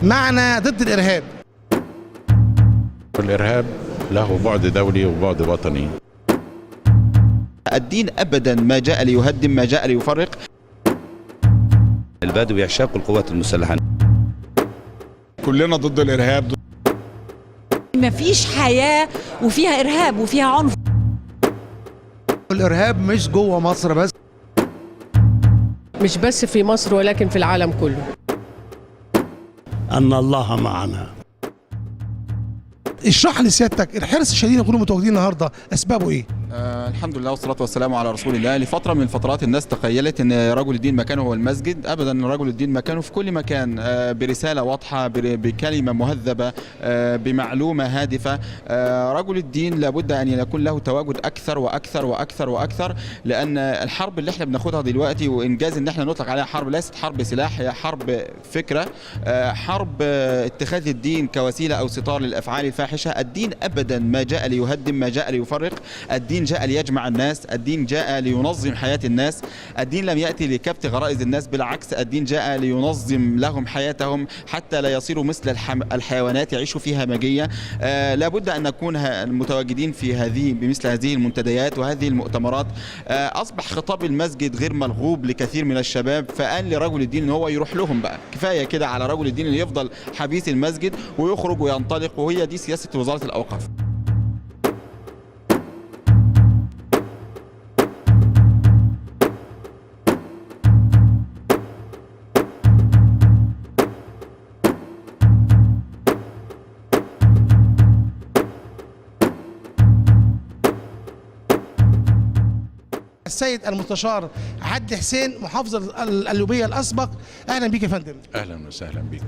معنا ضد الإرهاب. الإرهاب له بعد دولي وبعد وطني. الدين أبدا ما جاء ليهدم، ما جاء ليفرق. البدو يعشق القوات المسلحة. كلنا ضد الإرهاب. مفيش حياة وفيها إرهاب وفيها عنف. الإرهاب مش جوه مصر بس، مش بس في مصر ولكن في العالم كله. أن الله معنا. اشرح لسيادتك الحرص الشديد يكونوا متواجدين النهارده أسبابه إيه؟ الحمد لله والصلاة والسلام على رسول الله. لفترة من الفترات الناس تخيلت ان رجل الدين مكانه هو المسجد. ابدا، رجل الدين مكانه في كل مكان، برسالة واضحة، بكلمة مهذبة، بمعلومة هادفة. رجل الدين لابد ان يكون له تواجد اكثر واكثر واكثر واكثر، لان الحرب اللي احنا بناخدها دلوقتي وانجاز ان احنا نطلق عليها حرب ليست حرب سلاح، هي حرب فكرة، حرب اتخاذ الدين كوسيلة او ستار للافعال الفاحشة. الدين ابدا ما جاء ليهدم، ما جاء ليفرق. الدين جاء ليجمع الناس، الدين جاء لينظم حياة الناس، الدين لم يأتي لكبت غرائز الناس، بالعكس الدين جاء لينظم لهم حياتهم حتى لا يصيروا مثل الحيوانات يعيشوا في همجية. لابد أن نكون متواجدين بمثل هذه المنتديات وهذه المؤتمرات. أصبح خطاب المسجد غير مرغوب لكثير من الشباب، فقال لرجل الدين ان هو يروح لهم بقى. كفاية كده على رجل الدين اللي يفضل حبيس المسجد ويخرج وينطلق، وهي دي سياسة وزارة الأوقاف. السيد المستشار عدلي حسين محافظ القليوبية الأسبق، أهلا بيك يا فندم. أهلا وسهلا بيك.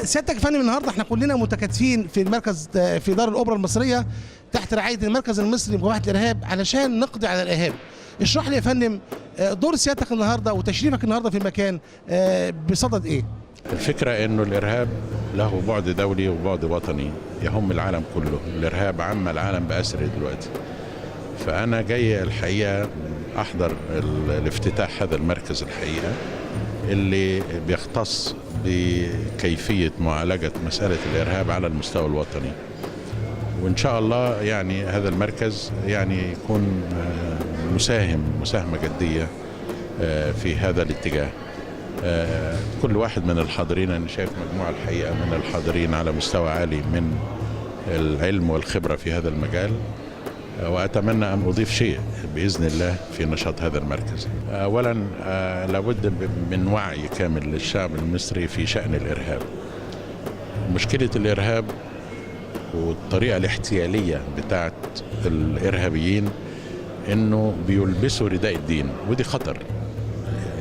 سيادتك يا فندم، النهارده احنا كلنا متكاتفين في المركز في دار الأوبرا المصرية تحت رعاية المركز المصري لمكافحة الإرهاب علشان نقضي على الإرهاب. اشرح لي يا فندم دور سيادتك النهارده وتشريفك النهارده في المكان بصدد إيه؟ الفكرة إنه الإرهاب له بعد دولي وبعد وطني يهم العالم كله. الإرهاب عم العالم بأسره دلوقتي. فأنا جاي الحقيقة أحضر الافتتاح هذا المركز الحقيقة اللي بيختص بكيفية معالجة مسألة الإرهاب على المستوى الوطني. وإن شاء الله يعني هذا المركز يعني يكون مساهمة جدية في هذا الاتجاه. كل واحد من الحاضرين، أنا شايف مجموعة الحقيقة من الحاضرين على مستوى عالي من العلم والخبرة في هذا المجال، وأتمنى أن أضيف شيء بإذن الله في نشاط هذا المركز. أولا لابد من وعي كامل للشعب المصري في شأن الإرهاب. مشكلة الإرهاب والطريقة الاحتيالية بتاعت الإرهابيين إنه بيلبسوا رداء الدين، ودي خطر.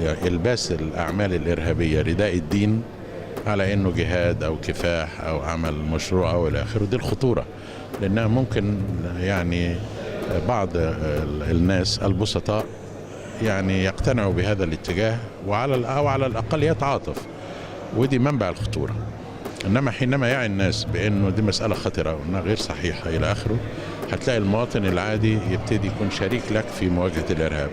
يعني إلباس الأعمال الإرهابية رداء الدين على إنه جهاد أو كفاح أو عمل مشروع أو إلى آخره، دي الخطورة. لأنها ممكن يعني بعض الناس البسطاء يعني يقتنعوا بهذا الاتجاه أو على الأقل يتعاطف، ودي منبع الخطورة. إنما حينما يعي الناس بأنه دي مسألة خطرة وأنها غير صحيحة إلى آخره، هتلاقي المواطن العادي يبتدي يكون شريك لك في مواجهة الإرهاب.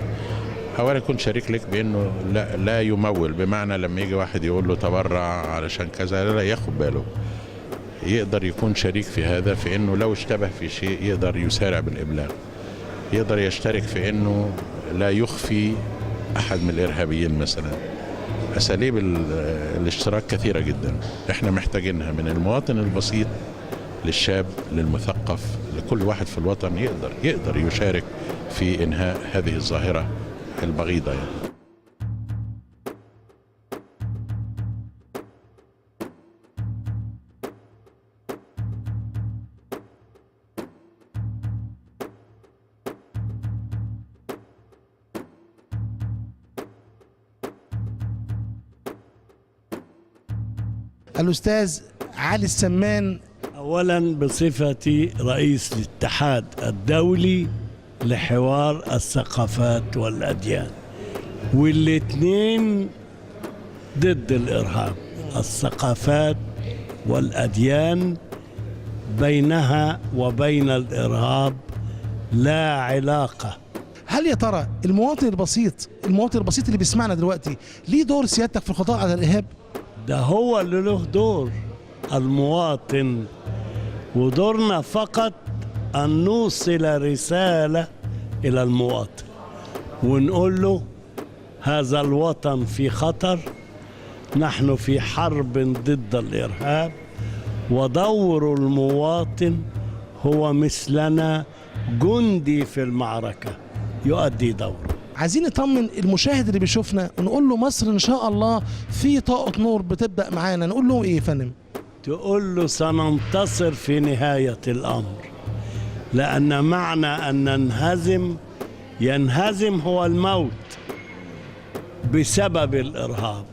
أولا يكون شريك لك بأنه لا يمول، بمعنى لما يجي واحد يقول له تبرع علشان كذا لا ياخد باله، يقدر يكون شريك في هذا، في انه لو اشتبه في شيء يقدر يسارع بالابلاغ، يقدر يشترك في انه لا يخفي احد من الارهابيين مثلا. اساليب الاشتراك كثيره جدا، احنا محتاجينها من المواطن البسيط للشاب للمثقف، لكل واحد في الوطن يقدر يشارك في انهاء هذه الظاهره البغيضه يعني. الأستاذ علي السمان. أولا بصفتي رئيس الاتحاد الدولي لحوار الثقافات والأديان، والاثنين ضد الإرهاب. الثقافات والأديان بينها وبين الإرهاب لا علاقة. هل يا ترى المواطن البسيط اللي بيسمعنا دلوقتي ليه دور سيادتك في القضاء على الإرهاب؟ ده هو اللي له دور، المواطن، ودورنا فقط أن نوصل رسالة إلى المواطن ونقول له هذا الوطن في خطر، نحن في حرب ضد الإرهاب، ودور المواطن هو مثلنا جندي في المعركة يؤدي دوره. عايزين نطمن المشاهد اللي بيشوفنا ونقول له مصر ان شاء الله في طاقة نور بتبدأ معانا، نقول له ايه يا فندم؟ تقول له سننتصر في نهاية الأمر، لأن معنى أن ينهزم هو الموت بسبب الإرهاب،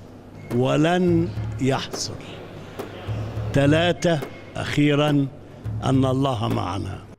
ولن يحصل. 3 أخيرا أن الله معنا.